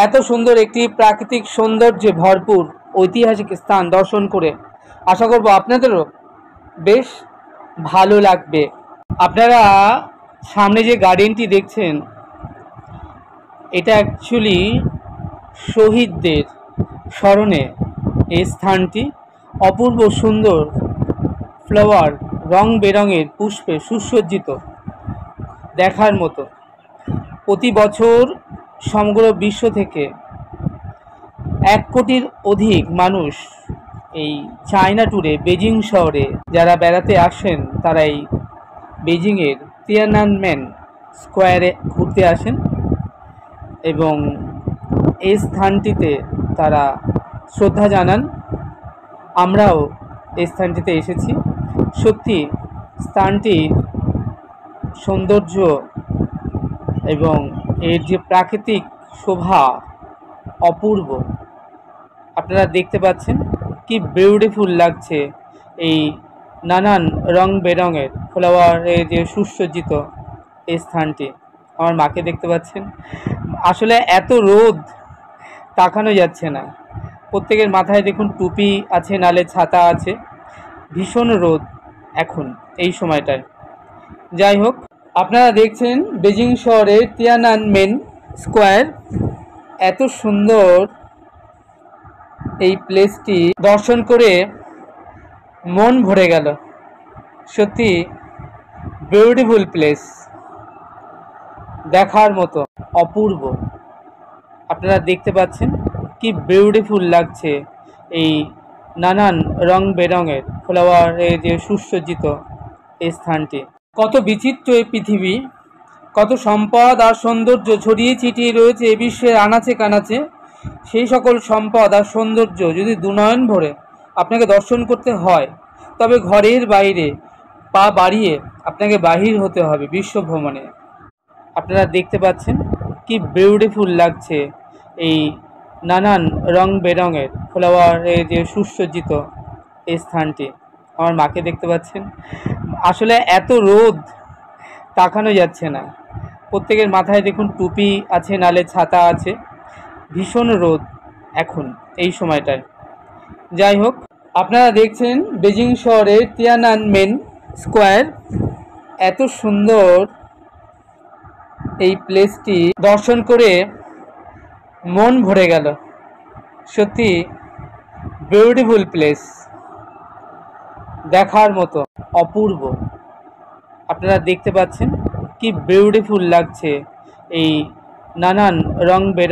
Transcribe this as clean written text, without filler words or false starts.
এত সুন্দর একটি প্রাকৃতিক সৌন্দর্যে ভরপুর ঐতিহাসিক স্থান দর্শন করে আশা করব আপনাদেরও বেশ ভালো লাগবে। আপনারা সামনে যে গার্ডেনটি দেখছেন এটা অ্যাকচুয়ালি শহীদদের স্মরণে এই স্থানটি অপূর্ব সুন্দর ফ্লাওয়ার রং বেরঙের পুষ্পে সুসজ্জিত, দেখার মতো। প্রতি বছর সমগ্র বিশ্ব থেকে 1 কোটির অধিক মানুষ এই চায়না ট্যুরে বেজিং শহরে যারা বেড়াতে আসেন তারা এই বেজিংয়ের তিয়ানানমেন স্কোয়ারে ঘুরতে আসেন এবং এই স্থানটিতে তারা শ্রদ্ধা জানান। আমরাও এই স্থানটিতে এসেছি। সত্যি স্থানটির সৌন্দর্য এবং এর যে প্রাকৃতিক শোভা অপূর্ব। আপনারা দেখতে পাচ্ছেন কি বিউটিফুল লাগছে এই নানান রং বেরঙের ফ্লাওয়ারে যে সুসজ্জিত এই স্থানটি। আমার মাকে দেখতে পাচ্ছেন। আসলে এত রোদ তাকানো যাচ্ছে না। প্রত্যেকের মাথায় দেখুন টুপি আছে, নালে ছাতা আছে। ভীষণ রোদ এখন এই সময়টায়। যাই হোক, আপনারা দেখছেন বেজিং শহরের তিয়ানানমেন স্কোয়ার। এত সুন্দর এই প্লেসটি দর্শন করে মন ভরে গেল। সত্যি বিউটিফুল প্লেস, দেখার মতো অপূর্ব। আপনারা দেখতে পাচ্ছেন কি বিউটিফুল লাগছে এই নানান রং বেরঙের ফ্লাওয়ারে যে সুসজ্জিত এই স্থানটি। কত বিচিত্র এই পৃথিবী, কত সম্পদ আর সৌন্দর্য ছড়িয়ে ছিটিয়ে রয়েছে এই বিশ্বের আনাচে কানাচে। সেই সকল সম্পদ আর সৌন্দর্য যদি দুনয়ন ভরে আপনাকে দর্শন করতে হয়, তবে ঘরের বাইরে পা বাড়িয়ে আপনাকে বাহির হতে হবে বিশ্ব ভ্রমণে। আপনারা দেখতে পাচ্ছেন কি বিউটিফুল লাগছে এই নানান রং বেরঙের ফ্লাওয়ারে যে সুসজ্জিত এই স্থানটি। আমার মাকে দেখতে পাচ্ছেন। আসলে এত রোদ তাকানো যাচ্ছে না। প্রত্যেকের মাথায় দেখুন টুপি আছে, নালে ছাতা আছে। ভীষণ রোদ এখন এই সময়টায়। যাই হোক, আপনারা দেখছেন বেজিং শহরের তিয়ানানমেন স্কোয়ার। এত সুন্দর এই প্লেসটি দর্শন করে মন ভরে গেল। সত্যি বিউটিফুল প্লেস, দেখার মতো অপূর্ব। আপনারা দেখতে পাচ্ছেন কি বিউটিফুল লাগছে এই নানান রং বেরঙের